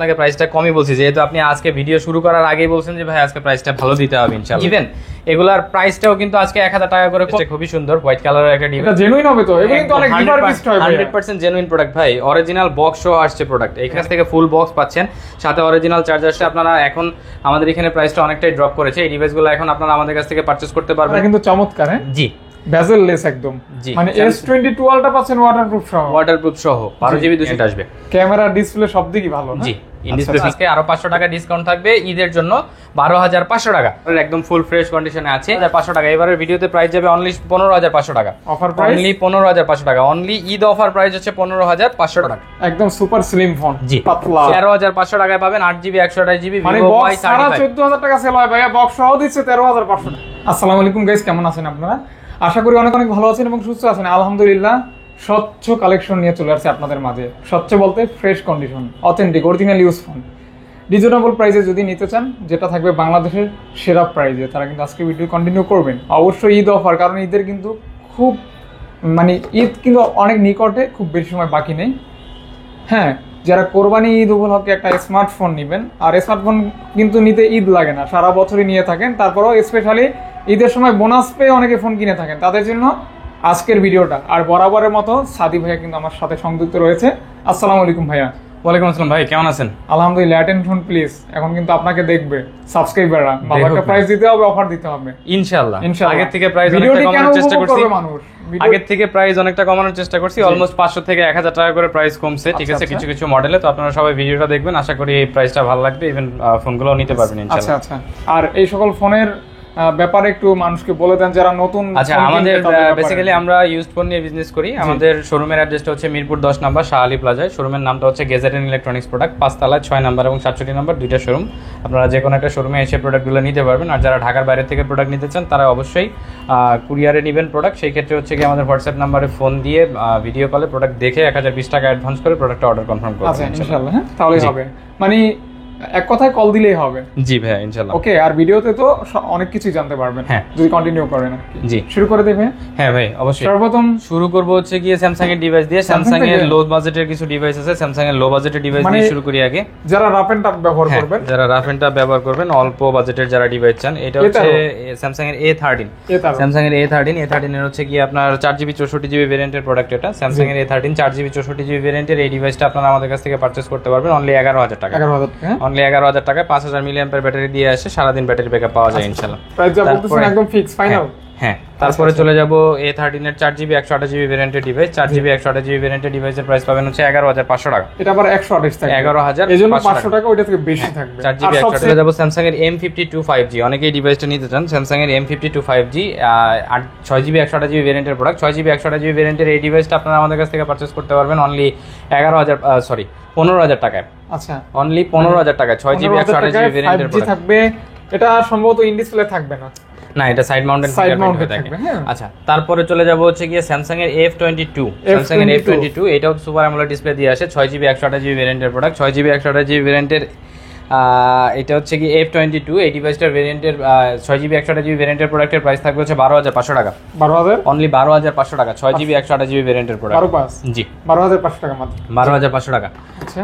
আপনাকে প্রাইসটা কমই বলছি, যেহেতু আপনি আজকে ভিডিও শুরু করার আগেই বলছেন যে ভাই আজকে প্রাইসটা ভালো দিতে হবে ইনশাআল্লাহ। ইভেন এগুলার প্রাইসটাও কিন্তু আজকে 1000 টাকা করে, খুবই সুন্দর হোয়াইট কালারের একটা ডিভাইস। এটা জেনুইন হবে তো? এগুলো কিন্তু অনেক রিফারবিশড হয় ভাই, 100% জেনুইন প্রোডাক্ট ভাই। অরিজিনাল বক্স সহ আসছে প্রোডাক্ট, এখান থেকে ফুল বক্স পাচ্ছেন, সাথে অরিজিনাল চার্জারটা। আপনারা এখন আমাদের এখানে প্রাইসটা অনেকটাই ড্রপ করেছে, এই ডিভাইসগুলো এখন আপনারা আমাদের কাছ থেকে পারচেজ করতে পারবেন। এটা কিন্তু চমৎকার। হ্যাঁ জি, বেজেল লেস একদম, মানে S22 আলট্রা পাচ্ছেন ওয়াটারপ্রুফ সহ 12GB 200 আসবে। ক্যামেরা ডিসপ্লে সব দিকই ভালো না? জি, ইন ডিসপ্লে আজকে আরো 500 টাকা ডিসকাউন্ট থাকবে ঈদের জন্য, 12500 টাকা একদম ফুল ফ্রেশ কন্ডিশনে আছে। 500 টাকা এবারে ভিডিওতে প্রাইস যাবে অনলি 15500 টাকা। অফার প্রাইস অনলি 15500 টাকা, অনলি ঈদ অফার প্রাইস হচ্ছে 15500 টাকা। একদম সুপার স্লিম ফোন, জি পাতলা। 13500 টাকায় পাবেন 8GB 128GB মানে বক্স সারা 14000 টাকা সেল হয় ভাইয়া, বক্স সহ দিচ্ছে 13500 টাকা। আসসালামু আলাইকুম গাইস, কেমন আছেন আপনারা? আশা করি অনেক ভালো আছেন এবং সুস্থ আছেন। আলহামদুলিল্লাহ স্বচ্ছ কালেকশন নিয়ে চলে আসছে আপনাদের মাঝে। স্বচ্ছ বলতে fresh condition, authentic, original use phone, reasonable প্রাইসে যদি নিতে চান, যেটা থাকবে বাংলাদেশের সেরা প্রাইসে, তারা কিন্তু আজকে ভিডিও কন্টিনিউ করবেন। অবশ্যই ঈদ অফার, কারণ ঈদের কিন্তু খুব মানে ঈদ কিন্তু অনেক নিকটে, খুব বেশি সময় বাকি নেই। হ্যাঁ, যারা কোরবানি ঈদ উপলক্ষে একটা স্মার্টফোন নেবেন, আর স্মার্টফোন কিন্তু নিতে ঈদ লাগে না, সারা বছরই নিয়ে থাকেন, তারপরেও স্পেশালি ঈদের সময় বোনাস পেয়ে অনেকে ফোন কিনে থাকেন, তাদের জন্য আজকের ভিডিওটা। আর বরাবরের মতো সাদি ভাইয়া কিন্তু আমার সাথে সংযুক্ত রয়েছে। আসসালামু আলাইকুম ভাইয়া। ওয়ালাইকুম আসসালাম ভাই, কেমন আছেন? আলহামদুলিল্লাহ। অ্যাটেনশন প্লিজ, এখন কিন্তু আপনাকে দেখবে সাবস্ক্রাইবাররা, বাবাকে প্রাইস দিতে হবে, অফার দিতে হবে ইনশাআল্লাহ। আগে থেকে প্রাইস অনেকটা কমানোর চেষ্টা করছি মানুষ, আগের থেকে প্রাইস অনেকটা কমানোর চেষ্টা করছি, অলমোস্ট 500 থেকে 1000 টাকা করে প্রাইস কমছে, ঠিক আছে, কিছু কিছু মডেলে। তো আপনারা সবাই ভিডিওটা দেখবেন, আশা করি এই প্রাইসটা ভালো লাগবে, ইভেন ফোনগুলোও নিতে পারবেন ইনশাআল্লাহ। আচ্ছা। আর এই সকল ফোনের ব্যাপারে একটু মানুষকে বলে দেন যারা নতুন। আচ্ছা, আমাদের বেসিক্যালি আমরা ইউজড ফোন নিয়ে বিজনেস করি। আমাদের শোরুমের অ্যাড্রেসটা হচ্ছে মিরপুর 10 নম্বর শাহ আলী প্লাজায়। শোরুমের নামটা হচ্ছে গেজেট এন্ড ইলেকট্রনিক্স প্রোডাক্ট, 5 তলায় 6 নম্বর এবং 67 নম্বর, দুইটা শোরুম। আপনারা যে কোনো একটা শোরুমে এসে প্রোডাক্টগুলো নিতে পারবেন। আর যারা ঢাকার বাইরে থেকে প্রোডাক্ট নিতে চান, তারা অবশ্যই কুরিয়ারে নেবেন প্রোডাক্ট। সেই ক্ষেত্রে হচ্ছে কি আমাদের হোয়াটসঅ্যাপ নাম্বারে ফোন দিয়ে ভিডিও কলে প্রোডাক্ট দেখে 1020 টাকা অ্যাডভান্স করে প্রোডাক্টটা অর্ডার কনফার্ম করবেন। আচ্ছা ইনশাআল্লাহ, হ্যাঁ তাহলেই হবে, মানে এক কথায় কল দিলেই হবে। জি ভাই ইনশাআল্লাহ। ওকে, আর ভিডিওতে তো অনেক কিছু জানতে পারবেন, হ্যাঁ, যদি কন্টিনিউ করেন। জি, শুরু করে দেবে। হ্যাঁ ভাই অবশ্যই। সর্বপ্রথম শুরু করব হচ্ছে গিয়ে স্যামসাং এর ডিভাইস দিয়ে। স্যামসাং এর লো বাজেটের কিছু ডিভাইস আছে, স্যামসাং এর লো বাজেটের ডিভাইস দিয়ে শুরু করি আগে। যারা রাফ এন্ড টাফ ব্যবহার করবেন, যারা রাফ এন্ড টাফ ব্যবহার করবেন, অল্প বাজেটের যারা ডিভাইস চান, এটা হচ্ছে স্যামসাং এর A13। স্যামসাং এর A13 এর হচ্ছে কি আপনার 4GB 64GB ভেরিয়েন্টের প্রোডাক্ট। এটা স্যামসাং এর A13 4GB 64GB ভেরিয়েন্টের এই ডিভাইসটা আপনারা আমাদের কাছ থেকে পারচেজ করতে পারবেন অনলি 11000 টাকা। অনলি 11000 টাকা, 5000 মিলিঅ্যাম্পিয়ার ব্যাটারি দিয়ে আসে, সারাদিন ব্যাটারি ব্যাকআপ পাওয়া যায় ইনশাআল্লাহ। প্রাইস যা বলতেছেন একদম ফিক্স ফাইনাল। হ্যাঁ, তারপরে চলে যাব A13 এর 4GB 128GB ভেরিয়েন্টের ডিভাইস। 4GB 128GB ভেরিয়েন্টের ডিভাইসের প্রাইস পাবেন হচ্ছে 11500 টাকা। এটা আবার 128 থাকে, 11000, এজন্য 500 টাকা ওইটা থেকে বেশি থাকবে। 4GB 128। চলে যাব স্যামসাং এর M52 5G, অনেকেই ডিভাইসটা নিতে চান। স্যামসাং এর M52 5G 6GB 128GB ভেরিয়েন্টের প্রোডাক্ট। 6GB 128GB ভেরিয়েন্টের এই ডিভাইসটা আপনারা আমাদের কাছ থেকে পারচেজ করতে পারবেন অনলি 15000 টাকায়। আচ্ছা, অনলি 15000 টাকায় 6GB 128GB ভেরিয়েন্টের প্রোডাক্ট থাকবে। এটা সম্ভবত ইন ডিসপ্লে থাকবে না, না এটা সাইড মাউন্টেড থাকবে। আচ্ছা, তারপরে চলে যাব হচ্ছে গিয়ে স্যামসাং এর F22। স্যামসাং এর F22 এটাও সুপার অ্যামোলেড ডিসপ্লে দিয়ে আসে, 6GB 128GB ভেরিয়েন্টের প্রোডাক্ট। 6GB 128GB ভেরিয়েন্টের এটা হচ্ছে কি F22 এই ডিভাইসটার ভেরিয়েন্টের 6GB 128GB ভেরিয়েন্টের প্রোডাক্টের প্রাইস থাকবে হচ্ছে 12500 টাকা। 12000, অনলি 12500 টাকা 6GB 128GB ভেরিয়েন্টের প্রোডাক্ট। জি, 12500 টাকা মাত্র, 12500 টাকা।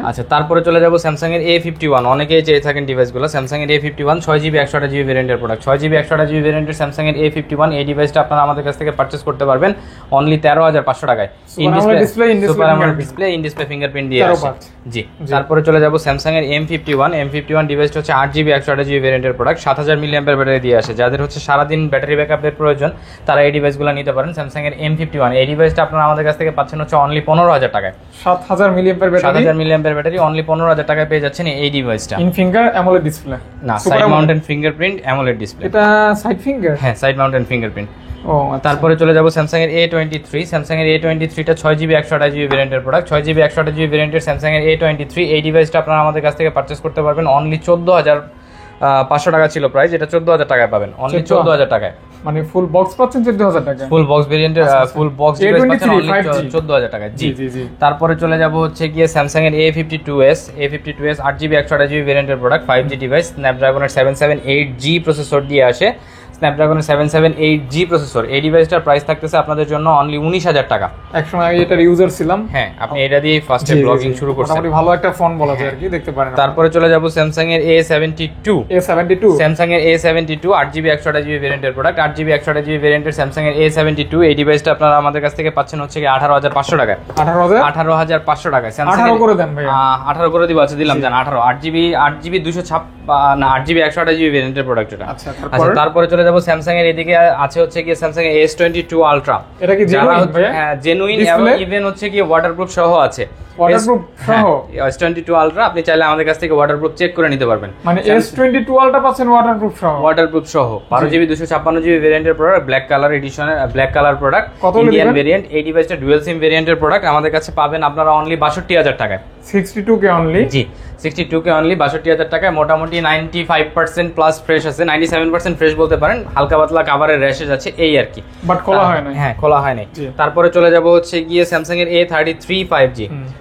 আচ্ছা, তারপরে চলে যাব স্যামসাং এর A51। অনেকেই চেয়ে থাকেন ডিভাইসগুলো, স্যামসাং এর A51 6GB 128GB ভেরিয়েন্টের প্রোডাক্ট। 6GB 128GB ভেরিয়েন্টের স্যামসাং এর A51 এই ডিভাইসটা আপনারা আমাদের কাছ থেকে পারচেজ করতে পারবেন অনলি 13500 টাকায়। In display in display fingerprint দিয়ে আসে। জি, তারপরে চলে যাব স্যামসাং এর M51 ডিভাইসটা হচ্ছে 8GB 128GB ভেরিয়েন্টের প্রোডাক্ট, 7000 মিলিঅ্যাম্পিয়ার ব্যাটারি দিয়ে আসে। যাদের হচ্ছে সারাদিন ব্যাটারি ব্যাকআপের প্রয়োজন, তারা এই ডিভাইসগুলো নিতে পারেন। স্যামসাং এর M51 এই ডিভাইসটা আপনারা আমাদের কাছ থেকে পাচ্ছেন হচ্ছে অনলি 15000 টাকায়। 7000 milliampere battery, 7000 milliampere battery, only 15000 টাকায় পেয়ে যাচ্ছেন এই ডিভাইসটা। ইন ফিঙ্গার অ্যামোলেড ডিসপ্লে, না side mounted fingerprint AMOLED display. এটা সাইড ফিঙ্গার, হ্যাঁ সাইড মাউন্টেড ফিঙ্গারপ্রিন্ট। ও তারপরে চলে যাব স্যামসাং এর A23। স্যামসাং এর A23 টা 6GB 128GB ভেরিয়েন্টের প্রোডাক্ট। 6GB 128GB ভেরিয়েন্টের স্যামসাং এর A23 এই ডিভাইসটা আপনারা আমাদের কাছ থেকে পারচেজ করতে পারবেন অনলি 14500 টাকা ছিল প্রাইস, এটা 14000 টাকায় পাবেন, অনলি 14000 টাকায়। মানে ফুল বক্স পাচ্ছেন 14000 টাকা। ফুল বক্স ভেরিয়েন্টের ফুল বক্স ডিভাইস পাচ্ছেন অনলি 5G 14000 টাকা। জি জি জি। তারপরে চলে যাব হচ্ছে গিয়ে স্যামসাং এর A52s 8GB 128GB ভেরিয়েন্টের product 5G device, স্ন্যাপড্রাগনের 778G processor দিয়ে আসে, স্ন্যাপড্রাগনের 778G প্রসেসর। এই ডিভাইসটার প্রাইস থাকতেছে আপনাদের জন্য অনলি 19000 টাকা। একসময় আমি এটার ইউজার ছিলাম। হ্যাঁ, আপনি এটা দিয়ে ফার্স্টে ব্লগিং শুরু করছেন, মোটামুটি ভালো একটা ফোন বলা যায় আর কি, দেখতে পারেন। তারপরে চলে যাব স্যামসাং এর A72 স্যামসাং এর A72 8GB 128GB ভেরিয়েন্টের প্রোডাক্ট, 8GB 128GB ভেরিয়েন্টের স্যামসাং এর A72। এই ডিভাইসটা আপনারা আমাদের কাছ থেকে পাচ্ছেন হচ্ছে কি 18500 টাকায়। 18500 টাকায় স্যামসাং 18 করে দেন ভাই। 18 করে দিব, আচ্ছা দিলাম জান 18। 8GB 256 না 8GB 128GB ভেরিয়েন্টের প্রোডাক্ট এটা। আচ্ছা তারপরে চলে যাব স্যামসাং এর এদিকে আছে হচ্ছে কি স্যামসাং এর S22 আলট্রা। এটা কি জেনুইন ভাই? হ্যাঁ জেনুইন, এবং ইভেন হচ্ছে কি ওয়াটারপ্রুফ সহ আছে। ওয়াটারপ্রুফ সহ S22 আলট্রা আপনি চাইলে আমাদের কাছ থেকে ওয়াটারপ্রুফ চেক করে নিতে পারবেন। মানে S22 আলট্রা পাচ্ছেন ওয়াটারপ্রুফ সহ? ওয়াটারপ্রুফ সহ 12GB 256GB ভেরিয়েন্টের প্রোডাক্ট, ব্ল্যাক কালার এডিশনের, black colour product, Indian variant. এই ডিভাইসটা ডুয়াল সিম ভেরিয়েন্টের প্রোডাক্ট আমাদের কাছে পাবেন আপনারা অনলি 62000 টাকায়। 62K only? জি 62K অনলি 62000 টাকায়। মোটামুটি 95% প্লাস ফ্রেশ আছে, 97% ফ্রেশ বলতে পারেন, হালকা পাতলা কাভারের র্যাশেজ আছে এই আর কি, বাট খোলা হয় না। হ্যাঁ খোলা হয় নাই। তারপরে চলে যাব হচ্ছে গিয়ে স্যামসাং এর A33 5G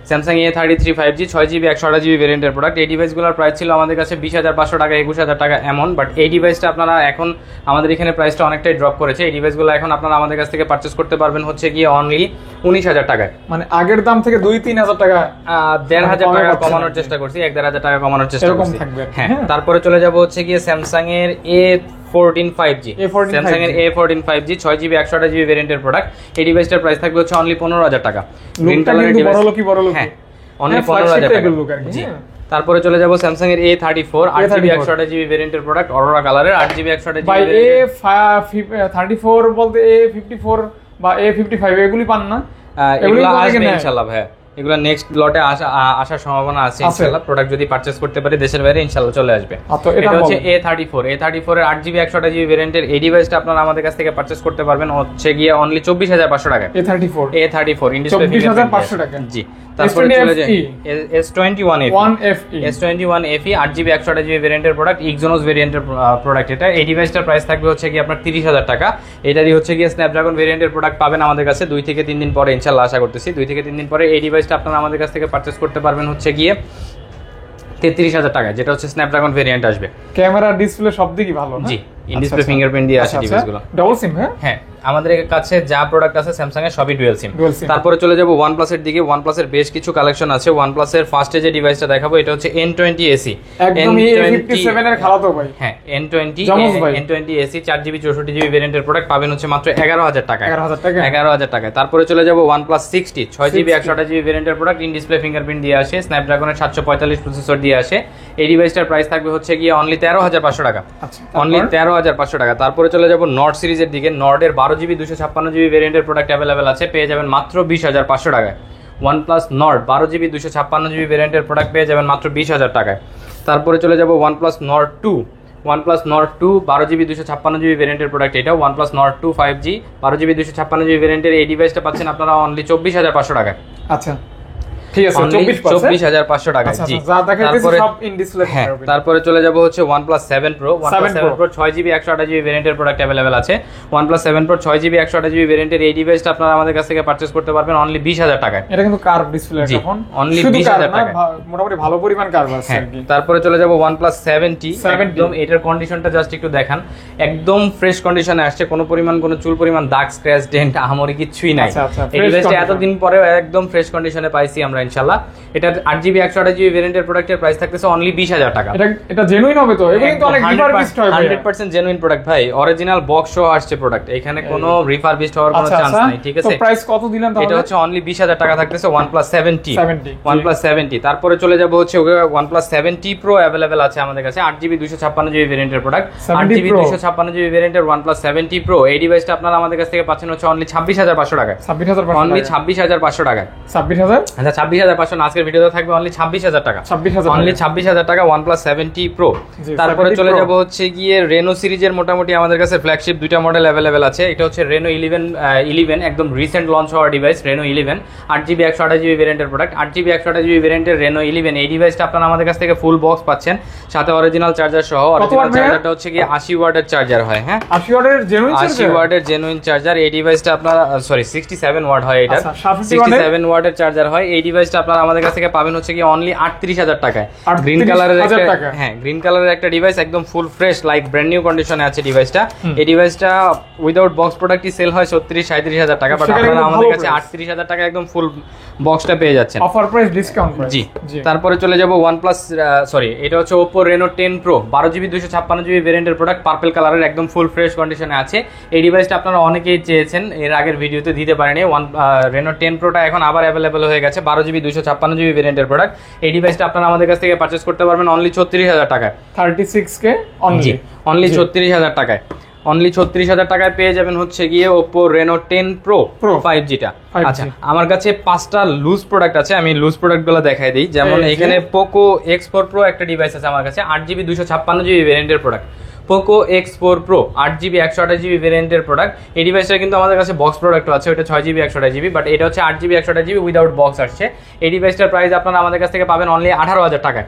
Samsung A33 5G 6GB 128GB ভেরিয়েন্টের প্রোডাক্ট। এই ডিভাইসগুলোর প্রাইস ছিল আমাদের কাছে 20500 টাকা 21000 টাকা এমন, বাট এই ডিভাইসটা আপনারা এখন আমাদের এখানে প্রাইসটা অনেকটাই ড্রপ করেছে। এই ডিভাইসগুলো এখন আপনারা আমাদের কাছ থেকে পারচেজ করতে পারবেন হচ্ছে গিয়ে অনলি 19000 টাকায়। মানে আগের দাম থেকে 2-3000 টাকা 1500 টাকা কমানোর চেষ্টা করছি, 1500 টাকা কমানোর চেষ্টা করছি। হ্যাঁ তারপরে চলে যাব হচ্ছে গিয়ে স্যামসাং এর A14 5G স্যামসাং এর A14 5G 6GB 128GB ভেরিয়েন্টের প্রোডাক্ট। এই ডিভাইসটার প্রাইস থাকবে হচ্ছে অনলি 15000 টাকা। গ্রিন কালারের ডিভাইস, হ্যাঁ অনলি 15000 টাকা। জি তারপরে চলে যাব স্যামসাং এর A34 8GB 128GB ভেরিয়েন্টের প্রোডাক্ট, অরোরা কালারের 8GB 128GB। ভাই A34 বলতে A54 বা A55 এগুলি পান না? এগুলো আসবে ইনশাআল্লাহ ভাই, এগুলো নেক্সট লটে আসার সম্ভাবনা আছে ইনশাআল্লাহ। প্রোডাক্ট যদি পারচেজ করতে পারি দেশের বাইরে ইনশাআল্লাহ চলে আসবে। এটা হচ্ছে A34 এর 8GB 128GB ভেরিয়েন্টের। এই ডিভাইসটা আপনারা আমাদের কাছ থেকে পারচেজ করতে পারবেন হচ্ছে গিয়ে অনলি 24500 টাকা। A34 ইন ডিসপ্লে 24500 টাকা। জি তারপরে চলে যায় S21 FE 8GB 128GB ভেরিয়েন্টের প্রোডাক্ট, Exynos ভেরিয়েন্টের প্রোডাক্ট এটা। এই ডিভাইসটার প্রাইস থাকবে হচ্ছে কি আপনার 30000 টাকা। এটারই হচ্ছে গিয়ে স্ন্যাপড্রাগন ভেরিয়েন্টের প্রোডাক্ট পাবেন আমাদের কাছে 2 থেকে 3 দিন পরে ইনশাআল্লাহ, আশা করতেছি 2 থেকে 3 দিন পরে এই ডিভাইসটা আপনারা আমাদের কাছ থেকে পারচেজ করতে পারবেন হচ্ছে গিয়ে 33000 টাকা, যেটা হচ্ছে স্ন্যাপড্রাগন ভেরিয়েন্ট আসবে। ক্যামেরা ডিসপ্লে সব দিকই ভালো না? জি ইন ডিসপ্লে ফিঙ্গারপ্রিন্ট দিয়ে আসে ডিভাইসগুলো। ডাবল সিম? হ্যাঁ আমাদের কাছে যা প্রোডাক্ট আছে স্যামসাং এর সবই ডুয়াল সিম। তারপরে চলে যাব OnePlus এর দিকে। OnePlus এর বেশ কিছু কালেকশন আছে। OnePlus এর ফার্স্টে যে ডিভাইসটা দেখাবো এটা হচ্ছে N20 AC, একদম A57 এর খালাতো ভাই। হ্যাঁ N20 AC 4GB 64GB ভেরিয়েন্টের প্রোডাক্ট পাবেন হচ্ছে মাত্র 11000 টাকা। 11000 টাকায়। তারপরে চলে যাব OnePlus 60 6GB 128GB ভেরিয়েন্টের প্রোডাক্ট, ইন ডিসপ্লে ফিঙ্গারপ্রিন্ট দিয়ে আসে, স্ন্যাপড্রাগনের 745 প্রসেসর দিয়ে আসে। এই ডিভাইসটার প্রাইস থাকবে হচ্ছে গিয়ে অনলি 13500 টাকা। অনলি 13500 টাকা। তারপরে চলে যাব নর্ড সিরিজের দিকে। নর্ডের 12GB 256GB ভেরিয়েন্টের প্রোডাক্ট অ্যাভেলেবেল আছে, পেয়ে যাবেন মাত্র 20500 টাকায়। OnePlus Nord 12GB 256GB ভেরিয়েন্টের প্রোডাক্ট পেয়ে যাবেন মাত্র 20000 টাকায়। তারপরে চলে যাব OnePlus Nord 2 12GB 256GB ভেরিয়েন্টের প্রোডাক্ট এটা। OnePlus Nord 2 5G 12GB 256GB ভেরিয়েন্টের এই ডিভাইসটা পাচ্ছেন আপনারা অনলি 24500 টাকায়। আচ্ছা ঠিক আছে 24500 টাকা। জি তারপরে সব ইন ডিসপ্লে। তারপরে চলে যাব হচ্ছে OnePlus 7 Pro 6GB 128GB ভেরিয়েন্টের প্রোডাক্ট अवेलेबल আছে। OnePlus 7 Pro 6GB 128GB ভেরিয়েন্টের এই ডিভাইসটা আপনারা আমাদের কাছ থেকে পারচেজ করতে পারবেন অনলি 20000 টাকায়। এটা কিন্তু কার্ভ ডিসপ্লে এখন অনলি 20000 টাকা, মোটামুটি ভালো পরিমাণ কার্ভ আছে আর কি। তারপরে চলে যাব OnePlus 7T। একদম এটার কন্ডিশনটা জাস্ট একটু দেখান, একদম ফ্রেশ কন্ডিশনে আসছে, কোনো পরিমাণ কোনো চুল পরিমাণ দাগ স্ক্র্যাচ ডেন্ট আহামরি কিছুই নাই। এই ডিভাইসটা এতদিন পরেও একদম ফ্রেশ কন্ডিশনে পাইছি আমরা ইনশাআল্লাহ। এটা 8GB 128GB ভেরিয়েন্টের প্রোডাক্টের প্রাইস থাকতেছে অনলি 20000 টাকা। এটা জেনুইন হবে তো? এগুলো তো অনেক রিফারবিশড হয়। 100% জেনুইন প্রোডাক্ট ভাই, অরিজিনাল বক্স সহ আসছে প্রোডাক্ট, এখানে কোনো রিফারবিশড হওয়ার কোনো চান্স নাই। ঠিক আছে, তো প্রাইস কত দিলেন তাহলে? এটা হচ্ছে অনলি 20000 টাকা থাকতেছে OnePlus 7T। OnePlus 7T। তারপরে চলে যাব হচ্ছে OnePlus 7T Pro अवेलेबल আছে আমাদের কাছে, 8GB 256GB ভেরিয়েন্টের প্রোডাক্ট, 8GB 256GB ভেরিয়েন্টের OnePlus 7T Pro। এই ডিভাইসটা আপনারা আমাদের কাছ থেকে পাচ্ছেন হচ্ছে অনলি 26500 টাকায়। 26500 অনলি 26500 টাকায়। 26000? আচ্ছা 26,500 আজকের ভিডিওতে থাকবে অনলি 26,000 টাকা, 26,000 অনলি 26,000 টাকা OnePlus 7T Pro। তারপরে চলে যাব হচ্ছে গিয়ে রেনো সিরিজের মোটামুটি আমাদের কাছে ফ্ল্যাগশিপ দুইটা মডেল অ্যাভেলেবেল আছে। এটা হচ্ছে রেনো 11 একদম রিসেন্ট লঞ্চ হওয়া ডিভাইস, রেনো 11 8GB 128GB ভেরিয়েন্টের প্রোডাক্ট। 8GB 128GB ভেরিয়েন্টের রেনো 11 এই ডিভাইসটা আপনারা আমাদের কাছ থেকে ফুল বক্স পাচ্ছেন, সাথে অরিজিনাল চার্জার সহ। অরিজিনাল চার্জারটা হচ্ছে কি 80 ওয়াটের চার্জার হয়, হ্যাঁ 80 ওয়াটের জেনুইন চার্জার। এই ডিভাইসটা আপনারা 67 ওয়াট হয়, এটা 67 ওয়াটের চার্জার হয়। এই ডিভাইসটা আপনারা আমাদের কাছ থেকে পাবেন হচ্ছে কি অনলি 38,000 টাকায়। গ্রিন কালারের একটা, হ্যাঁ গ্রিন কালারের একটা ডিভাইস, একদম full fresh like brand new কন্ডিশনে আছে ডিভাইসটা। এই ডিভাইসটা উইদাউট বক্স প্রোডাক্টই সেল হয় 37-37,000 টাকা, বাট আপনারা আমাদের কাছে 38,000 টাকা একদম ফুল বক্সটা পেয়ে যাচ্ছেন, অফার প্রাইস ডিসকাউন্ট প্রাইস। জি। তারপরে চলে যাব OnePlus এটা হচ্ছে Oppo Reno 10 Pro 12GB 256GB ভেরিয়েন্টের প্রোডাক্ট, পার্পল কালারের, একদম ফুল ফ্রেশ কন্ডিশনে আছে। এই ডিভাইসটা আপনারা অনেকেই চেয়েছেন, এর আগের ভিডিওতে দিতে পারেনি। Reno 10 Proটা এখন আবার অ্যাভেলেবল হয়ে গেছে, 12GB 256GB ভেরিয়েন্টের প্রোডাক্ট। এই ডিভাইসটা আপনারা আমাদের কাছ থেকে পারচেজ করতে পারবেন অনলি 36,000 টাকায়, 36K অনলি 36,000 টাকায়। অনলি 36,000 টাকায় পেয়ে যাবেন হচ্ছে গিয়ে Oppo Reno 10 Pro 5Gটা। আচ্ছা, আমার কাছে 5টা লুজ প্রোডাক্ট আছে, আমি লুজ প্রোডাক্টগুলো দেখাই দিই। যেমন এখানে Poco X4 Pro একটা ডিভাইস আছে আমার কাছে, 8GB 256GB ভেরিয়েন্টের product. Poco X4 Pro 8GB 128GB ভেরিয়েন্টের প্রোডাক্ট। এই ডিভাইসটা কিন্তু আমাদের কাছে বক্স প্রোডাক্টও আছে, ওটা 6GB 128GB, বাট এটা হচ্ছে 8GB 128GB উইদাউট বক্স আসছে। এই ডিভাইসটার প্রাইস আপনারা আমাদের কাছ থেকে পাবেন অনলি 18,000 টাকায়,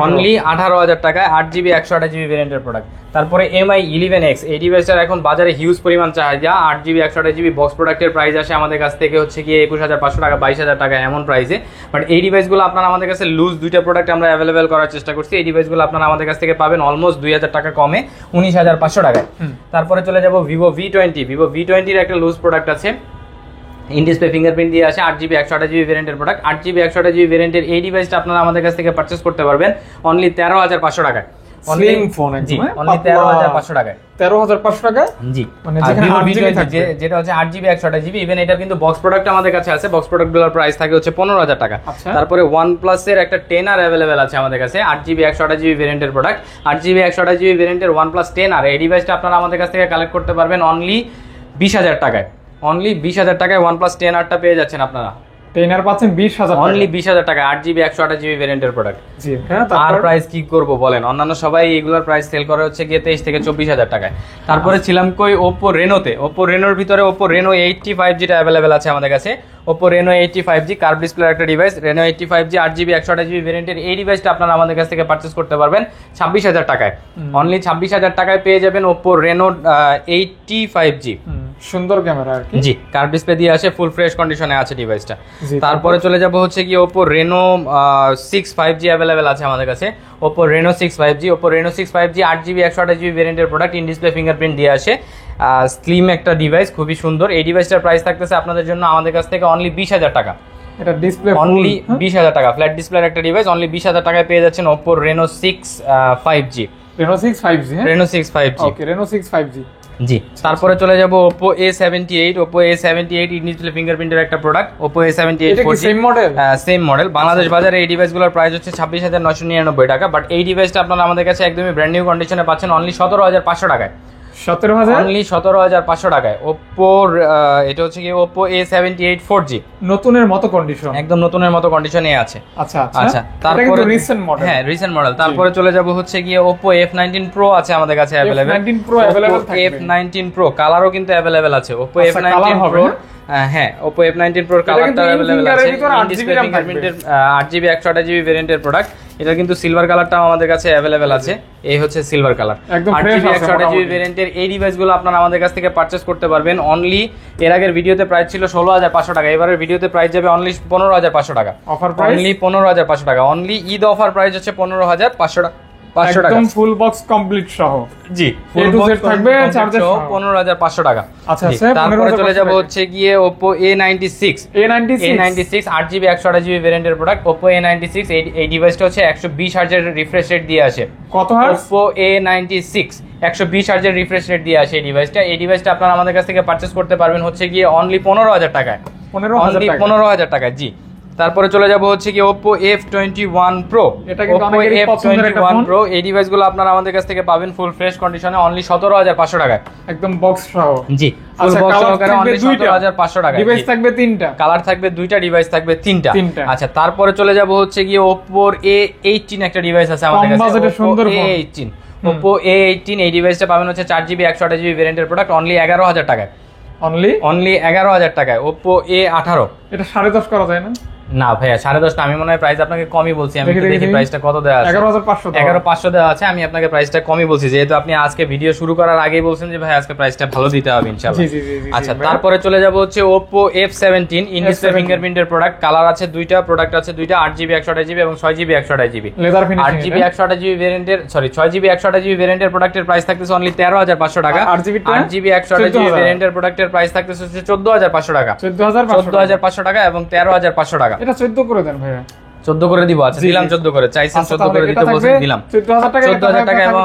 অনলি 18,000 টাকায় 8GB 128GB ভেরিয়েন্টের প্রোডাক্ট। তারপরে MI 11X এই ডিভাইসটার এখন বাজারে হিউজ পরিমাণ চাহিদা। 8GB 128GB বক্স প্রোডাক্টের প্রাইস আসে আমাদের কাছ থেকে হচ্ছে গিয়ে 21,500 টাকা, 22,000 টাকা এমন প্রাইসে। বাট এই ডিভাইসগুলো আপনারা আমাদের কাছে লুজ দুইটা প্রোডাক্ট আমরা অ্যাভেলেবেল করার চেষ্টা করছি। এই ডিভাইসগুলো আপনারা আমাদের কাছ থেকে পাবেন অলমোস্ট 2,000 টাকা কমে, 19,500 টাকায়। তারপরে চলে যাব Vivo V20 এর একটা লুজ প্রোডাক্ট আছে, ইন ডিসপ্লে ফিঙ্গারপ্রিন্ট দিয়ে আসে, 8GB 128GB ভেরিয়েন্টের প্রোডাক্ট। 8GB 128GB ভেরিয়েন্টের এই ডিভাইসটা আপনারা আমাদের কাছ থেকে পারচেজ করতে পারবেন অনলি 13,500 টাকায়, স্লিম ফোন একদম, অনলি 13,500 টাকায়, 13,500 টাকায়। জি, মানে যেখানে 8GB থাকবে, যেটা হচ্ছে 8GB 128GB। ইভেন এটা কিন্তু বক্স প্রোডাক্ট আমাদের কাছে আছে, বক্স প্রোডাক্টগুলোর প্রাইস থাকে হচ্ছে 15,000 টাকা। তারপরে OnePlus এর একটা 10R অ্যাভেলেবেল আছে আমাদের কাছে, 8GB 128GB ভেরিয়েন্টের প্রোডাক্ট। 8GB 128GB ভেরিয়েন্টের OnePlus 10R এই ডিভাইসটা আপনারা আমাদের কাছ থেকে কালেক্ট করতে পারবেন অনলি 20,000 টাকায়, অনলি 20,000 টাকায় OnePlus 10Rটা পেয়ে যাচ্ছেন আপনারা। 10R পাচ্ছেন 20,000 অনলি 20,000 টাকা, 8GB 128GB ভেরিয়েন্টের প্রোডাক্ট। জি হ্যাঁ, আর প্রাইস কি করব বলেন, অন্যান্য সবাই এগুলোর প্রাইস সেল করে হচ্ছে গিয়ে 23 থেকে 24,000 টাকায়। তারপরে ছিলাম কই Oppo Renoতে। Oppo Renoর ভিতরে Oppo Reno 80 5Gটা অ্যাভেলেবেল আছে আমাদের কাছে। Oppo Reno 80 5G কার্ভ ডিসপ্লের একটা device, Reno 80 5G 8GB 128GB ভেরিয়েন্টের এই ডিভাইসটা আপনারা আমাদের কাছ থেকে পারচেজ করতে পারবেন 26,000 টাকায়, অনলি 26,000 টাকায় পেয়ে যাবেন Oppo Reno 80 5G। সুন্দর ক্যামেরা আর কি, জি, কার্ভ ডিসপ্লে দিয়ে আসে, ফুল ফ্রেশ কন্ডিশনে আছে ডিভাইসটা। তারপরে চলে যাব হচ্ছে কি Oppo Reno 6 5G অ্যাভেলেবেল আছে আমাদের কাছে, Oppo Reno 6 5G। Oppo Reno 6 5G 8GB 128GB ভেরিয়েন্টের প্রোডাক্ট, ইন ডিসপ্লে ফিঙ্গারপ্রিন্ট দিয়ে আসে, স্লিম একটা ডিভাইস, খুবই সুন্দর। এই ডিভাইসটার প্রাইস থাকতেছে আপনাদের জন্য আমাদের কাছ থেকে অনলি 20,000 টাকা, এটা ডিসপ্লে অনলি 20,000 টাকা, ফ্ল্যাট ডিসপ্লের একটা ডিভাইস, অনলি 20,000 টাকায় পেয়ে যাচ্ছেন Oppo Reno 6 5G। Reno 6 5G, Reno 6 5G, ওকে, Reno 6 5G। জি। তারপরে চলে যাব Oppo A78। Oppo A78 in display ফিঙ্গারপ্রিন্টের একটা প্রোডাক্ট, Oppo A78 এটা কি same model? Same model. Bangladesh বাজারে এই ডিভাইসগুলোর প্রাইস হচ্ছে 26,999 টাকা, বাট এই ডিভাইসটা আপনারা আমাদের কাছে একদমই ব্র্যান্ড নিউ কন্ডিশনে পাচ্ছেন অনলি 17,500 টাকায়, 17,000, অনলি 17,500 টাকায়। Oppo এটা হচ্ছে কি Oppo A78 4G, নতুনের মতো কন্ডিশন, একদম নতুনের মতো কন্ডিশনে আছে। আচ্ছা আচ্ছা, তারপরে রিসেন্ট মডেল, হ্যাঁ রিসেন্ট মডেল। তারপরে চলে যাব হচ্ছে গিয়ে Oppo F19 Pro আছে আমাদের কাছে अवेलेबल, F19 Pro अवेलेबल থাকবে, F19 Pro কালারও কিন্তু अवेलेबल আছে, Oppo F19 Pro। হ্যাঁ, Oppo F19 Pro কালারটা अवेलेबल আছে, ডিসপ্লে ফিঙ্গারপ্রিন্টের 8GB 128GB ভেরিয়েন্টের প্রোডাক্ট। এটা কিন্তু সিলভার কালারটাও আমাদের কাছে अवेलेबल আছে, এই হচ্ছে সিলভার কালার। 8GB 128GB ভেরিয়েন্টের এই ডিভাইসগুলো আপনারা আমাদের কাছ থেকে পারচেজ করতে পারবেন অনলি, এর আগের ভিডিওতে প্রাইস ছিল 16,500 টাকা, এবারের ভিডিওতে প্রাইস যাবে অনলি 15,500 টাকা, অফার প্রাইস অনলি 15,500 টাকা, অনলি ঈদ অফার প্রাইস হচ্ছে 15,500 টাকা, একদম ফুল বক্স কমপ্লিট সহ। জি, ফুল বক্স থাকবে, চার্জার সহ 15,500 টাকা। আচ্ছা আচ্ছা, তারপরে চলে যাব হচ্ছে গিয়ে Oppo A96 8GB 128GB ভেরিয়েন্টের প্রোডাক্ট, Oppo A96 এই ডিভাইসটা হচ্ছে 120 হার্জের রিফ্রেশ রেট দিয়ে আসে। কত হার্জ? Oppo A96 120 হার্জের রিফ্রেশ রেট দিয়ে আসে এই ডিভাইসটা আপনারা আমাদের কাছ থেকে পারচেজ করতে পারবেন হচ্ছে গিয়ে অনলি 15,000 টাকায়, 15,000 টাকা, জি। তারপরে চলে যাব হচ্ছে কি Oppo F21 Pro। এটা কিন্তু Oppo অনেকেরই পছন্দের একটা F21 ফোন। Pro এই ডিভাইসগুলো আপনারা আমাদের কাছ থেকে পাবেন ফুল ফ্রেশ কন্ডিশনে অনলি 17500 টাকায়। একদম বক্স সহ। জি, ফুল আচ্ছা, বক্স কালার সহকারে থাকবে অনলি দুইটা, 17500 টাকায়। ডিভাইস থাকবে তিনটা, কালার থাকবে দুইটা, ডিভাইস থাকবে তিনটা। আচ্ছা, তারপরে চলে যাব হচ্ছে কি Oppo A18 একটা ডিভাইস আছে আমাদের কাছে, বাজেটে সুন্দর ফোন। A18 Oppo A18 এই ডিভাইসটা পাবেন হচ্ছে 4GB 128GB ভেরিয়েন্টের প্রোডাক্ট অনলি 11000 টাকায়। অনলি 11000 টাকায় Oppo A18। এটা 10.5 করা যায় না? না ভাইয়া, 10.5 আমি মনে হয় প্রাইস আপনাকে কমই বলছি। আমি দেখি প্রাইসটা কত দেওয়া আছে। 11500 দেওয়া আছে। আমি আপনাকে প্রাইসটা কমই বলছি, যেহেতু আপনি আজকে ভিডিও শুরু করার আগেই বলছেন যে ভাই আজকে প্রাইসটা ভালো দিতে হবে ইনশাআল্লাহ। আচ্ছা, তারপরে চলে যাব হচ্ছে Oppo F17 ইন ডিসপ্লে ফিঙ্গারপ্রিন্টের প্রোডাক্ট। কালার আছে দুইটা, প্রোডাক্ট আছে দুইটা, 8GB 128GB এবং 6GB 128GB। Leather finishing. 8GB 128GB ভেরিয়েন্টের 6GB 128GB ভেরিয়েন্টের প্রোডাক্টের প্রাইস থাকতেছে অনলি 13500 টাকা। 8GB 128GB ভেরিয়েন্টের প্রোডাক্টের প্রাইস থাকতেছে 14500 টাকা। 14500 টাকা এবং 13500 টাকা। এটা 14 করে দেন ভাইয়া। 14 করে দিব। আচ্ছা, দিলাম 14 করে। চাইছেন 14 করে দিতে বলছেন, দিলাম 14000 টাকা। 14000 টাকা এবং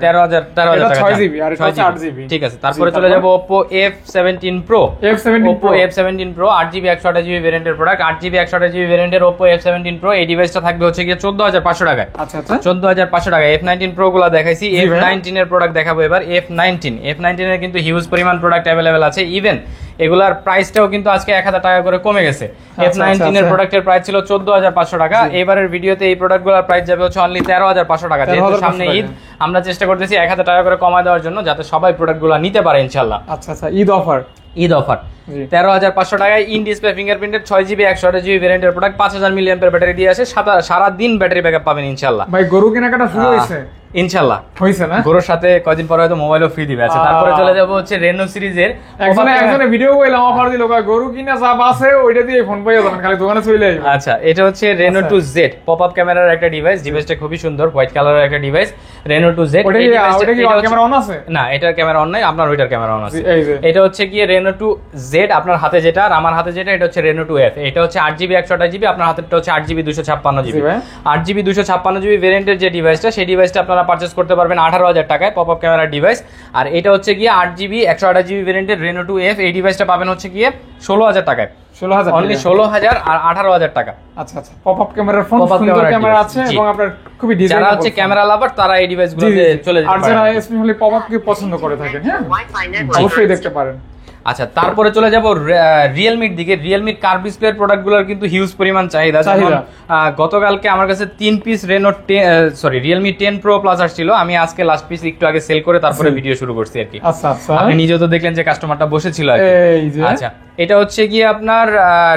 13000 টাকা। 6GB আর 8GB। ঠিক আছে, তারপরে চলে যাব Oppo F17 Pro। Oppo F17 Pro 8GB 128GB ভেরিয়েন্টের প্রোডাক্ট। 8GB 128GB ভেরিয়েন্টের Oppo F17 Pro এই ডিভাইসটা থাকবে হচ্ছে কি 14500 টাকায়। আচ্ছা আচ্ছা, 14500 টাকা। F19 Pro গুলো দেখাইছি, F19 এর প্রোডাক্ট দেখাবো এবার। F19 এর কিন্তু হিউজ পরিমাণ প্রোডাক্ট अवेलेबल আছে। ইভেন এগুলার প্রাইসটাও কিন্তু আজকে 1000 টাকা করে কমে গেছে। F19 এর প্রোডাক্টের প্রাইস ছিল 14500 টাকা। এবারের ভিডিওতে এই প্রোডাক্টগুলোর প্রাইস যাবে হচ্ছে অনলি 13500 টাকা। যেহেতু সামনে ঈদ, আমরা চেষ্টা করতেছি 1000 টাকা করে কমায় দেওয়ার জন্য, যাতে সবাই প্রোডাক্টগুলো নিতে পারে ইনশাআল্লাহ। আচ্ছা আচ্ছা, ঈদ অফার 13500 টাকায় ইন ডিসপ্লে ফিঙ্গারপ্রিন্টেড 6GB 128GB ভেরিয়েন্টের প্রোডাক্ট। 5000 মিলিঅ্যাম্পিয়ার ব্যাটারি দিয়ে আসে, সারা দিন ব্যাটারি ব্যাকআপ পাবেন ইনশাআল্লাহ। ভাই গরু কেনাকাটা শুরু হয়েছে ইনশাআল্লাহ, হইছে না? গরুর সাথে কয়দিন পরে হয়তো মোবাইলও ফ্রি দিবে। আচ্ছা, তারপরে চলে যাব হচ্ছে রেনো সিরিজের। একজনে ভিডিও কইলাম অফার দিল, গরু কিনা যা আছে ওইটা দিয়ে ফোন পাইয়া যাবেন, খালি দোকানে চলে আসবেন। আচ্ছা, এটা হচ্ছে রেনো 2Z পপআপ ক্যামেরার একটা ডিভাইস। ডিভাইসটা খুবই সুন্দর, হোয়াইট কালারের একটা ডিভাইস, রেনো 2Z। ওটা কি ক্যামেরা অন আছে? না, এটার ক্যামেরা অন নাই, আপনার ওইটার ক্যামেরা অন আছে। এটা হচ্ছে কি রেনো 2Z, আপনার হাতে যেটা আর আমার হাতে যেটা, এটা হচ্ছে রেনো 2F। এটা হচ্ছে 8GB 128GB, আপনার হাতেরটা হচ্ছে 8GB 256GB। 8GB 256GB ভেরিয়েন্টের যে ডিভাইসটা, সেই ডিভাইসটা আপনারা পারচেজ করতে পারবেন 18000 টাকায়, পপআপ ক্যামেরার ডিভাইস। আর এটা হচ্ছে গিয়ে 8GB 128GB ভেরিয়েন্টের রেনো 2F এই ডিভাইসটা পাবেন হচ্ছে গিয়ে 16000 টাকায়। 16000 অনলি 16000 আর 18000 টাকা। আচ্ছা আচ্ছা, পপআপ ক্যামেরার ফোন, সুন্দর ক্যামেরা আছে এবং আপনার খুবই ডিজাইন। যারা হচ্ছে ক্যামেরা লাভার তারা এই ডিভাইসগুলোতে চলে যেতে পারেন। আর যারা স্পেশালি পপআপ কে পছন্দ করে থাকেন, হ্যাঁ অবশ্যই দেখতে পারেন। আচ্ছা, তারপরে চলে যাব রিয়েলমির দিকে। রিয়েলমির কার্ভ ডিসপ্লের প্রোডাক্টগুলোর কিন্তু হিউজ পরিমাণ চাহিদা। যেমন গতকালকে আমার কাছে 3 পিস রিয়েলমি 10 Pro Plus আসছিল। আমি আজকে লাস্ট পিস একটু আগে সেল করে তারপরে ভিডিও শুরু করছি আর কি। আচ্ছা আচ্ছা, আপনি নিজেও তো দেখলেন যে কাস্টমারটা বসেছিল আর কি। আচ্ছা, এটা হচ্ছে গিয়ে আপনার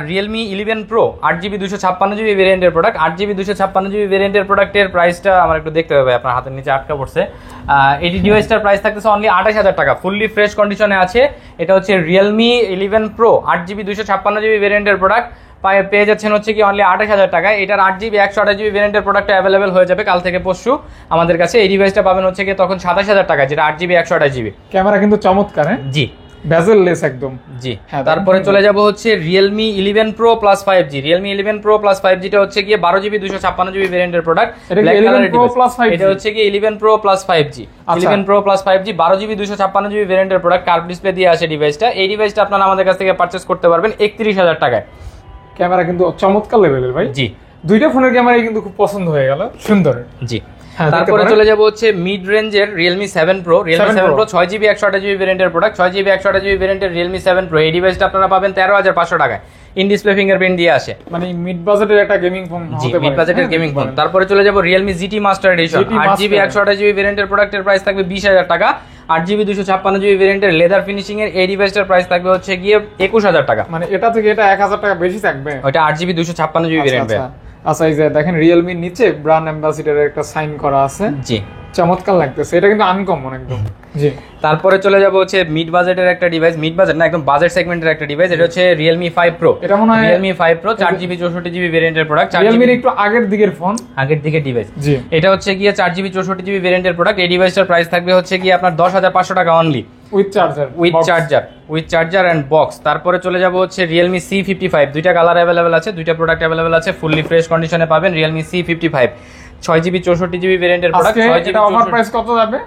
Realme 11 Pro 8GB 256GB ভেরিয়েন্টের প্রোডাক্ট। 8GB 256GB ভেরিয়েন্টের প্রোডাক্টের প্রাইসটা আমার একটু দেখতে হবে, আপনার হাতের নিচে আটকা পড়ছে। এই ডিভাইসটার প্রাইস থাকতেছে অনলি 28000 টাকা, ফুললি ফ্রেশ কন্ডিশনে আছে। এটা হচ্ছে Realme 11 Pro 8GB 256GB ভেরিয়েন্টের প্রোডাক্ট। পেয়ে যাচ্ছেন হচ্ছে কি অনলি 28000 টাকায়। এটার 8GB 128GB ভেরিয়েন্টের প্রোডাক্ট অ্যাভেলেবেল হয়ে যাবে কাল থেকে পরশু আমাদের কাছে। এই ডিভাইসটা পাবেন হচ্ছে কি তখন 27000 টাকা, যেটা 8GB 128GB। ক্যামেরা কিন্তু চমৎকার, হ্যাঁ জি, বেজেললেস একদম। জি, তারপরে চলে যাব হচ্ছে Realme 11 Pro Plus 5G। Realme 11 Pro Plus 5G টা হচ্ছে কি 12GB 256GB ভেরিয়েন্টের প্রোডাক্ট। এটা হচ্ছে কি 11 Pro Plus 5G। 11 Pro Plus 5G 12GB 256GB ভেরিয়েন্টের প্রোডাক্ট, কার্ভ ডিসপ্লে দিয়ে আসে ডিভাইসটা। এই ডিভাইসটা আপনারা আমাদের কাছ থেকে পারচেজ করতে পারবেন 31000 টাকায়। ক্যামেরা কিন্তু চমৎকার লেভেলের ভাই। জি, দুইটা ফোনের ক্যামেরাই কিন্তু খুব পছন্দ হয়ে গেল, সুন্দর। জি, তারপরে চলে যাব হচ্ছে মিড রেঞ্জের Realme 7 Pro। Realme 7 Pro 6GB 128GB ভেরিয়েন্টের প্রোডাক্ট। 6GB 128GB ভেরিয়েন্টের Realme 7 Pro এই ডিভাইসটা আপনারা পাবেন 13500 টাকায়। ইন ডিসপ্লে ফিঙ্গারপ্রিন্ট দিয়ে আসে, মানে মিড বাজেটের একটা গেমিং ফোন হতে পারে। মিড বাজেটের গেমিং ফোন। তারপরে চলে যাব Realme GT Master Edition 8GB 128GB ভেরিয়েন্টের প্রোডাক্টের প্রাইস থাকবে 20000 টাকা। 8GB 256GB ভেরিয়েন্টের লেদার ফিনিশিং এর এই ডিভাইসটার প্রাইস থাকবে হচ্ছে গিয়ে 21000 টাকা। মানে এটা থেকে এটা 1000 টাকা বেশি থাকবে। ওটা 8GB 256GB ভেরিয়েন্ট। আচ্ছা, এই যে দেখেন Realme এর নিচে ব্র্যান্ড অ্যাম্বাসিডারের একটা সাইন করা আছে। জি, চমৎকার লাগতেছে, এটা কিন্তু আনকমন একদম। জি, তারপরে চলে যাব হচ্ছে মিড বাজেটের একটা ডিভাইস, মিড বাজেট না একদম বাজেট সেগমেন্টের একটা ডিভাইস। এটা হচ্ছে Realme 5 Pro। এটা মনে হয় Realme 5 Pro 4GB 64GB ভেরিয়েন্টের প্রোডাক্ট। Realme এর একটু আগের দিকের ফোন, আগের দিকের ডিভাইস। জি, এটা হচ্ছে গিয়ে 4GB 64GB ভেরিয়েন্টের প্রোডাক্ট। এই ডিভাইসটার প্রাইস থাকবে হচ্ছে গিয়ে আপনার 10500 টাকা only, with charger and box. তারপরে চলে যাব হচ্ছে Realme C55। দুইটা কালার अवेलेबल আছে, দুইটা প্রোডাক্ট अवेलेबल আছে, ফুললি ফ্রেশ কন্ডিশনে পাবেন Realme C55 6GB 64GB ভেরিয়েন্টের প্রোডাক্ট। এটা অফার প্রাইস কত যাবে?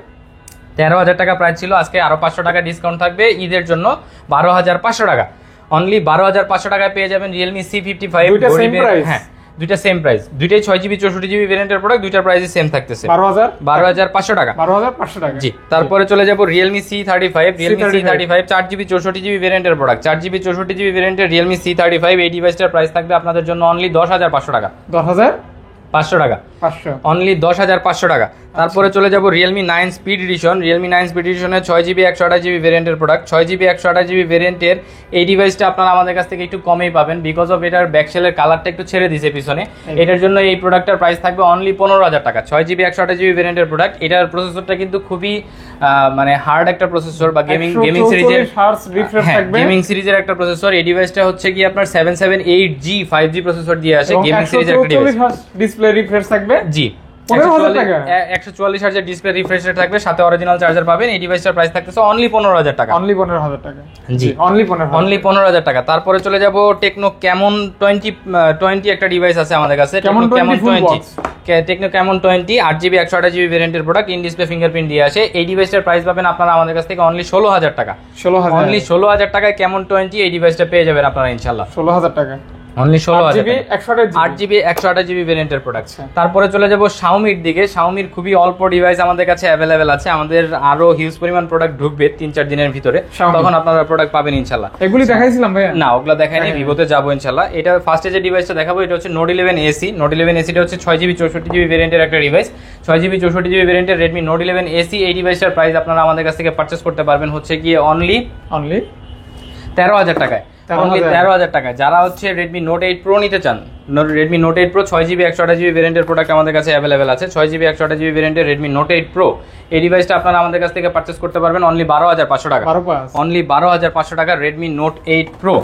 13000 টাকা প্রাইস ছিল, আজকে আরো 500 টাকা ডিসকাউন্ট থাকবে ঈদের জন্য 12500 টাকা। অনলি 12,500 টাকায় পেয়ে যাবেন Realme C55। দুইটা সেম প্রাইস? হ্যাঁ দুইটা সেম প্রাইস, দুইটাই 6GB 64GB ভেরিয়েন্টের প্রোডাক্ট, দুইটার প্রাইসই সেম থাকতেছে 12,500 টাকা। 12,500 টাকা। জি, তারপরে চলে যাব Realme C35। Realme C35 4GB 64GB ভেরিয়েন্টের প্রোডাক্ট, 4GB 64GB ভেরিয়েন্টের Realme C35। এই ডিভাইসটার প্রাইস থাকবে আপনাদের জন্য অনলি 10,500 টাকা। 10,500 টাকা অনলি 10,500 টাকা। তারপরে চলে যাব Realme 9 Speed Edition। Realme 9 Speed Edition এর 6GB 128GB ভেরিয়েন্টের প্রোডাক্ট, 6GB 128GB ভেরিয়েন্টের এই ডিভাইসটা আপনারা আমাদের কাছ থেকে একটু কমেই পাবেন, বিকজ অফ এটার ব্যাকশেলের কালারটা একটু ছেড়ে দিয়েছে পিছনে, এটার জন্য এই প্রোডাক্টটার প্রাইস থাকবে অনলি 15,000 টাকা। 6GB 128GB ভেরিয়েন্টের প্রোডাক্ট, এটার প্রসেসরটা কিন্তু খুবই মানে হার্ড একটা প্রসেসর বা গেমিং সিরিজের গেমিং সিরিজের একটা প্রসেসর। এই ডিভাইসটা হচ্ছে কি আপনার 778G 5G প্রসেসর দিয়ে আসে, গেমিং সিরিজের একটা ডিভাইস। ডিসপ্লে রিফ্রেশ থাকবে। জি, 144 হার্জের ডিসপ্লে রিফ্রেশ রেট থাকবে, সাথে অরিজিনাল চার্জার পাবেন। এই ডিভাইসটার প্রাইস থাকতেছে অনলি 15,000 টাকা। অনলি 15,000 টাকা। জি, অনলি 15,000 টাকা। তারপরে চলে যাব টেকনো ক্যামন 20 একটা ডিভাইস আছে আমাদের কাছে, techno Camon 20। Techno Camon 20 8GB 128GB ভেরিয়েন্টের প্রোডাক্ট, ইন ডিসপ্লে ফিঙ্গারপ্রিন্ট দিয়ে আসে। এই ডিভাইসটার প্রাইস পাবেন আপনারা আমাদের কাছ থেকে অনলি 16,000 টাকা। অনলি 16,000 টাকায় ক্যামন 20 এই ডিভাইসটা পেয়ে যাবেন আপনারা ইনশাআল্লাহ। 16,000 টাকা অনলি 16,000 8GB 128GB ভেরিয়েন্টের প্রোডাক্ট। তারপরে চলে যাব শাওমির দিকে। শাওমির খুবই অল্প ডিভাইস আমাদের কাছে অ্যাভেলেবেল আছে, আমাদের আরো হিউজ পরিমাণ প্রোডাক্ট ঢুকবে 3-4 দিনের ভিতরে, তখন আপনারা প্রোডাক্ট পাবেন ইনশাআল্লাহ। এগুলি দেখাইছিলাম ভাই? না, ওগুলা দেখাইনি, ভিভোতে যাবো ইনশাআল্লাহ। এটা ফার্স্টে যে ডিভাইসটা দেখাবো এটা হচ্ছে Note 11 AC। Note 11 AC টা হচ্ছে 6GB 64GB ভেরিয়েন্টের একটা ডিভাইস, 6GB 64GB ভেরিয়েন্টের Redmi Note 11 AC। এই ডিভাইসটার প্রাইস আপনারা আমাদের কাছ থেকে পারচেজ করতে পারবেন হচ্ছে গিয়ে অনলি 13,000 টাকায়। অনলি 13,000 টাকা। যারা হচ্ছে Redmi Note 8 Pro নিতে চান, Redmi Note 8 Pro 6GB 128GB ভেরিয়েন্টের প্রোডাক্ট আমাদের কাছে অ্যাভেলেবেল আছে, 6GB 128GB ভেরিয়েন্টের Redmi Note 8 Pro। এই ডিভাইসটা আপনারা আমাদের কাছ থেকে পারচেজ করতে পারবেন অনলি 12,500 টাকা। অনলি 12,500 টাকা Redmi Note 8 Pro।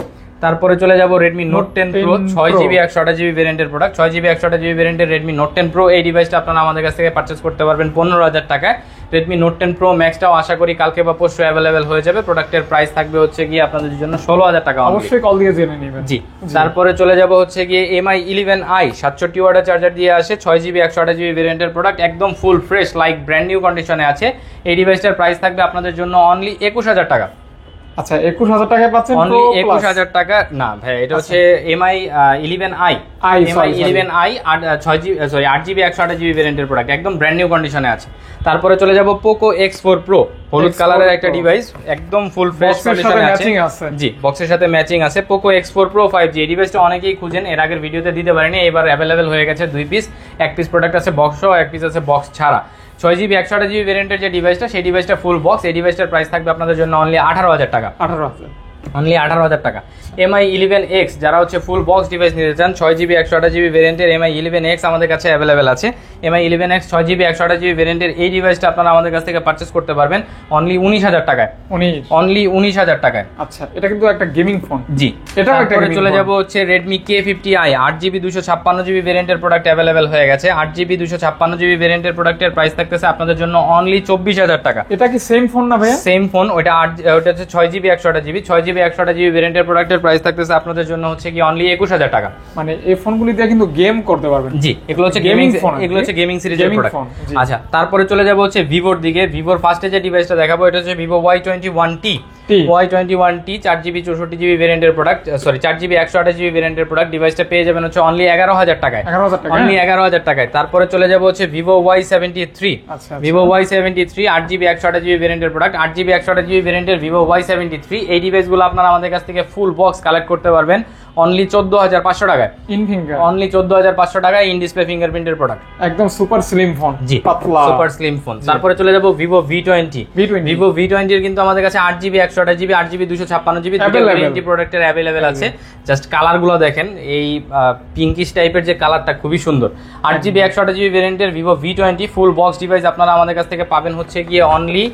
তারপরে চলে যাব Redmi Note 10 Pro 6GB 128GB ভেরিয়েন্টের প্রোডাক্ট, 6GB 128GB ভেরিয়েন্টের Redmi Note 10 Pro। এই ডিভাইসটা আপনারা আমাদের কাছ থেকে পারচেজ করতে পারবেন 15,000 টাকায়। Redmi Note 10 Pro Maxটাও আশা করি কালকে বা পরশু অ্যাভেলেবেল হয়ে যাবে। প্রোডাক্টের প্রাইস থাকবে হচ্ছে গিয়ে আপনাদের জন্য 16,000 টাকা। অবশ্যই কল দিয়ে জেনে নেবেন। জি, তারপরে চলে যাব হচ্ছে গিয়ে MI 11i 67 ওয়াটের চার্জার দিয়ে আসে, 6GB 128GB ভেরিয়েন্টের প্রোডাক্ট, একদম full fresh like brand new কন্ডিশনে আছে। এই ডিভাইসটার প্রাইস থাকবে আপনাদের জন্য অনলি 21,000 টাকা। আচ্ছা, 21,000 টাকায় পাচ্ছেন অনলি 21,000 টাকা। না ভাই, এটা হচ্ছে MI 11i 8GB 128GB ভেরিয়েন্টের প্রোডাক্ট, একদম ব্র্যান্ড নিউ কন্ডিশনে আছে। তারপরে চলে যাব Poco X4 Pro, হলুদ কালারের একটা ডিভাইস, একদম ফুল ফ্রেশ কন্ডিশনে আছে। জি, বক্সের সাথে ম্যাচিং আছে। Poco X4 Pro 5G। এই ডিভাইসটা অনেকেই খুঁজেন, এর আগের ভিডিওতে দিতে পারিনি, এবার অ্যাভেলেবেল হয়ে গেছে 2 পিস। এক পিস প্রোডাক্ট আছে বক্স সহ, এক পিস আছে বক্স ছাড়া। 6GB 128GB ভেরিয়েন্টের যে ডিভাইসটা, সেই ডিভাইসটা ফুল বক্স। এই ডিভাইসটার প্রাইস থাকবে আপনাদের জন্য অনলি 18,000 টাকা। অনলি 18,000 টাকা। MI 11X যারা হচ্ছে ফুল বক্স ডিভাইস নিতে চান, 6GB 128GB ভেরিয়েন্টের MI 11X আমাদের কাছে অ্যাভেলেবেল আছে। MI 11X 6GB 128GB ভেরিয়েন্টের এই ডিভাইসটা আপনারা আমাদের কাছ থেকে পারচেজ করতে পারবেন অনলি 19,000 টাকায়। অনলি 19,000 টাকায়। আচ্ছা, এটা কিন্তু একটা গেমিং ফোন। জি, তারপরে চলে যাব হচ্ছে Redmi K50i 8GB 256GB ভেরিয়েন্টের প্রোডাক্ট অ্যাভেলেবেল হয়ে গেছে। 8GB 256GB ভেরিয়েন্টের প্রোডাক্টের প্রাইস থাকতেছে আপনাদের জন্য অনলি 24,000 টাকা। এটা কি সেম ফোন না ভাইয়া? সেম ফোন, ওটা হচ্ছে 6GB 128GB 6GB ভেরিয়েন্টের প্রোডাক্টের প্রাইস থাকতেছে আপনাদের জন্য হচ্ছে কি অনলি 21,000 টাকা। মানে এই ফোনগুলি দিয়ে কিন্তু গেম করতে পারবেন। জি, এগুলো হচ্ছে গেমিং ফোন, এগুলো হচ্ছে গেমিং সিরিজের প্রোডাক্ট। আচ্ছা, তারপরে চলে যাব হচ্ছে Vivoর দিকে। Vivoর ফার্স্টে যে ডিভাইসটা দেখাবো এটা হচ্ছে Vivo Y21T 4GB 64GB ভেরিয়েন্টের প্রোডাক্ট, সরি 4GB 128GB ভেরিয়েন্টের প্রোডাক্ট। ডিভাইসটা পেয়ে যাবেন হচ্ছে অনলি 11,000 টাকায়। অনলি 11,000 টাকায়। তারপরে চলে যাব হচ্ছে Vivo Y73। Vivo Y73 8GB 128GB ভেরিয়েন্টের প্রোডাক্ট, 8GB 128GB ভেরিয়েন্টের Vivo Y73। এই ডিভাইসগুলো আপনারা আমাদের কাছ থেকে ফুল বক্স কালেক্ট করতে পারবেন অনলি 14,500 টাকায়। অনলি 14,500 টাকায় ইন ডিসপ্লে ফিঙ্গারপ্রিন্টের প্রোডাক্ট, একদম সুপার স্লিম ফোন। জি, সুপার স্লিম ফোন। তারপরে চলে যাব Vivo V20। Vivo V20 এর কিন্তু আমাদের কাছে 8GB 128GB 8GB 256GB variant প্রোডাক্টের অ্যাভেলেবেল আছে। জাস্ট কালার গুলো দেখেন, এই পিঙ্কিশ টাইপের যে কালারটা খুবই সুন্দর। 8GB 128GB ভেরিয়েন্টের Vivo V20 ফুল বক্স ডিভাইস আপনারা আমাদের কাছ থেকে পাবেন হচ্ছে গিয়ে অনলি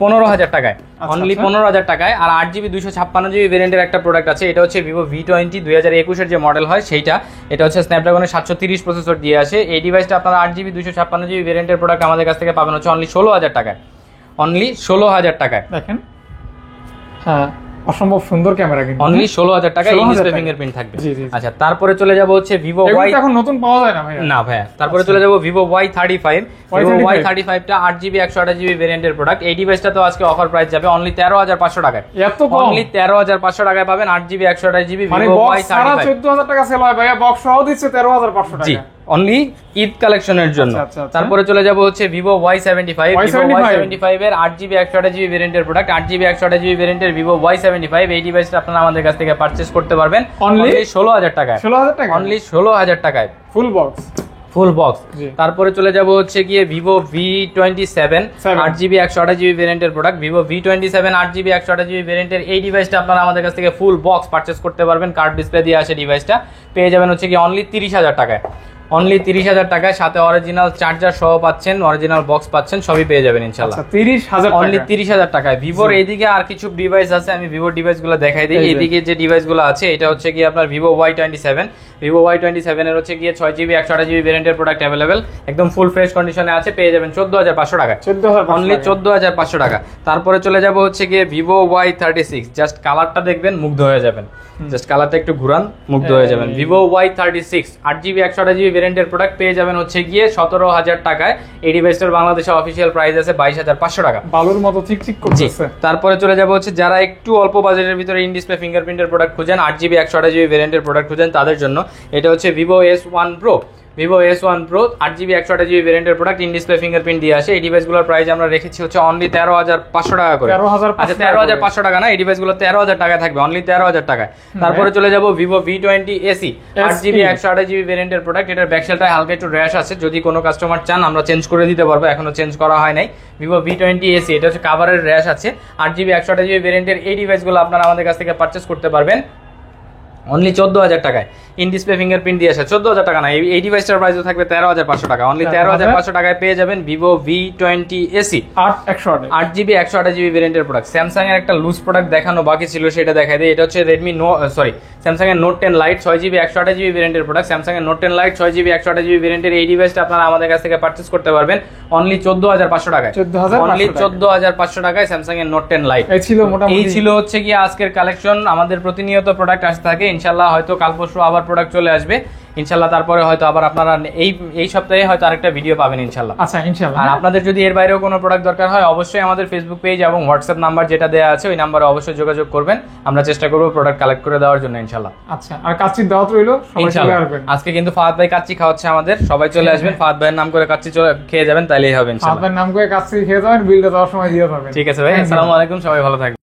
15,000 টাকায়। অনলি 15,000 টাকায়। আর 8GB 256GB ভেরিয়েন্টের একটা প্রোডাক্ট আছে, এটা হচ্ছে Vivo V20 2021 এর যে মডেল হয় সেইটা। এটা হচ্ছে স্ন্যাপড্রাগনের 730 প্রসেসর দিয়ে আসে। এই ডিভাইসটা আপনারা 8GB 256GB ভেরিয়েন্টের প্রোডাক্ট আমাদের কাছ থেকে পাবেন হচ্ছে অনলি 16,000 টাকায়। অনলি 16,000 টাকায়। দেখেন, হ্যাঁ অসম্ভব সুন্দর ক্যামেরা কিন্তু অনলি 16000 টাকা 16,000 ডিসপ্লে টাকা। ফিঙ্গারপ্রিন্ট থাকবে। জি, জি, জি। আচ্ছা তারপরে চলে যাব হচ্ছে ভিভো এগুলো ওয়াই, তো এখন নতুন পাওয়া যায় না ভাইয়া। না ভাইয়া, তারপরে চলে যাব ভিভো Y35। ভিভো Y35 টা 8GB 128GB ভেরিয়েন্টের প্রোডাক্ট। এই ডিভাইসটা তো আজকে অফার প্রাইস যাবে অনলি 13500 টাকায়। এত কম? অনলি 13500 টাকায় পাবেন 8GB 128GB মানে ভিভো বক্স ছাড়া Y35। 14000 টাকা সেল হয় ভাইয়া, বক্স সহ দিচ্ছে 13500 জি, টাকা। অনলি ঈদ কালেকশনের জন্য। আচ্ছা, আচ্ছা, আচ্ছা। তারপরে চলে যাব হচ্ছে ভিভো Y75। ভিভো Y75 এর 8GB 128GB ভেরিয়েন্টের প্রোডাক্ট। 8GB 128GB ভেরিয়েন্টের ভিভো Y75 এই ডিভাইসটা আপনারা আমাদের কাছ থেকে পারচেজ করতে পারবেন Only? অনলি 16000 টাকায়। 16000 টাকা অনলি 16000 টাকায় ফুল বক্স। Full box. জি। তারপরে চলে যাব হচ্ছে গিয়ে ভিভো V27 8GB 128GB ভেরিয়েন্টের product. Vivo V27 8GB 128GB ভেরিয়েন্টের এই ডিভাইসটা আপনারা আমাদের কাছ থেকে ফুল বক্স পারচেজ করতে পারবেন। কার্ড ডিসপ্লে দিয়ে আসে ডিভাইসটা, পেয়ে যাবেন হচ্ছে কি অনলি 30000 টাকায়। অনলি 30000 টাকায়, সাথে অরিজিনাল চার্জার সহ পাচ্ছেন, অরিজিনাল বক্স পাচ্ছেন, সবই পেয়ে যাবেন ইনশাআল্লাহ। আচ্ছা 30000 অনলি টাকা। 30000 টাকায়। ভিভোর এইদিকে আর কিছু ডিভাইস আছে, আমি ভিভোর ডিভাইসগুলো দেখাই দিই। এই যে। এইদিকে যে ডিভাইসগুলো আছে এটা হচ্ছে কি আপনার ভিভো Y27। ভিভো Y27 এর হচ্ছে গিয়ে 6GB 128GB ভেরিয়েন্টের প্রোডাক্ট অ্যাভেলেবেল, একদম ফুল ফ্রেশ কন্ডিশনে আছে, পেয়ে যাবেন 14500 টাকায়। 14500 অনলি 14500 টাকা। তারপরে চলে যাব হচ্ছে গিয়ে ভিভো Y36। জাস্ট কালারটা দেখবেন মুগ্ধ হয়ে যাবেন, জাস্ট কালারটা একটু ঘুরান, মুগ্ধ হয়ে যাবেন। ভিভো Y36 8GB 128GB ভেরিয়েন্টের প্রোডাক্ট পেয়ে যাবেন হচ্ছে গিয়ে 17000 টাকায়। এই ডিভাইসটার বাংলাদেশে অফিসিয়াল প্রাইস আছে 22500 টাকা। বালুর মতো চিকচিক জি। করতেছে। তারপরে চলে যাব হচ্ছে যারা একটু অল্প বাজেটের ভিতরে ইন ডিসপ্লে ফিঙ্গারপ্রিন্টের প্রোডাক্ট খুঁজেন, 8GB 128GB ভেরিয়েন্টের প্রোডাক্ট খুঁজেন, তাদের জন্য এটা হচ্ছে Vivo S1 Pro। Vivo S1 Pro 8GB 128GB ভেরিয়েন্টের প্রোডাক্ট, ইন ডিসপ্লে ফিঙ্গারপ্রিন্ট দিয়ে আসে। এই ডিভাইসগুলোর প্রাইস আমরা রেখেছি হচ্ছে অনলি 13500 টাকা করে। 13500 আচ্ছা 13500 টাকা না, এই ডিভাইসগুলো 13000 টাকায় থাকবে, অনলি 13000 টাকায়। তারপরে চলে যাব Vivo V20 AC 8GB 128GB ভেরিয়েন্টের প্রোডাক্ট। এটার ব্যাকসেলটায় হালকা একটু র্যাশ আছে, যদি কোনো কাস্টমার চান আমরা চেঞ্জ করে দিতে পারবো, এখনো চেঞ্জ করা হয় নাই। ভিভো V20 AC এটা হচ্ছে কাভারের র্যাশ আছে, 8GB 128GB ভেরিয়েন্টের এই ডিভাইসগুলো আপনারা আমাদের কাছ থেকে পারচেজ করতে পারবেন অনলি 14000 টাকায়। ইন ডিসপ্লে ফিঙ্গারপ্রিন্ট দিয়ে আসে 14000 টাকা না, এই ডিভাইসটার প্রাইসও থাকবে 13500 টাকা। অনলি 13500 টাকায় পেয়ে যাবেন Vivo V20 AC 8GB 128GB ভেরিয়েন্টের প্রোডাক্ট। স্যামসাং এর একটা লুজ প্রোডাক্ট দেখানো বাকি ছিল, সেটা দেখাই দেয়। এটা হচ্ছে স্যামসাং এর নোট 10 লাইট 6GB 128GB ভেরিয়েন্টের প্রোডাক্ট। স্যামসাং এর নোট 10 লাইট 6GB 128GB ভেরিয়েন্টের এই ডিভাইসটা আপনারা আমাদের কাছ থেকে পারচেজ করতে পারবেন অনলি 14500 টাকায়। 14500 অনলি 14500 টাকায় স্যামসাং এর নোট 10 লাইট। এই ছিল হচ্ছে কি আজকের কালেকশন। আমাদের প্রতিনিয়ত প্রোডাক্ট আসতে থাকে, ইনশাআল্লাহ হয়তো কাল পরশু আবার প্রোডাক্ট চলে আসবে ইনশাআল্লাহ। তারপরে হয়তো আবার আপনারা এই সপ্তাহে হয়তো আরেকটা ভিডিও পাবেন ইনশাআল্লাহ। আচ্ছা ইনশাআল্লাহ। আর আপনাদের যদি এর বাইরেও কোনো প্রোডাক্ট দরকার হয় অবশ্যই আমাদের ফেসবুক পেজ এবং হোয়াটসঅ্যাপ নাম্বার যেটা দেওয়া আছে ওই নাম্বারে অবশ্যই যোগাযোগ করবেন, আমরা চেষ্টা করব প্রোডাক্ট কালেক্ট করে দেওয়ার জন্য ইনশাআল্লাহ। আচ্ছা আর কাচ্চির দাওয়াত রইলো, সবাই চলে আসবেন। আজকে কিন্তু ফাহাদ ভাই কাচ্চি খাওয়াচ্ছে আমাদের, সবাই চলে আসবেন, ফাহাদ ভাইয়ের নাম করে কাচ্চি খেয়ে যাবেন, তাইলেই হবে ইনশাআল্লাহ। আপনার নাম করে কাচ্চি খেয়ে যাবেন, বিলটা দেওয়ার সময় দিয়ে যাবেন। ঠিক আছে ভাই, আসসালামু আলাইকুম, সবাই ভালো থাকবেন।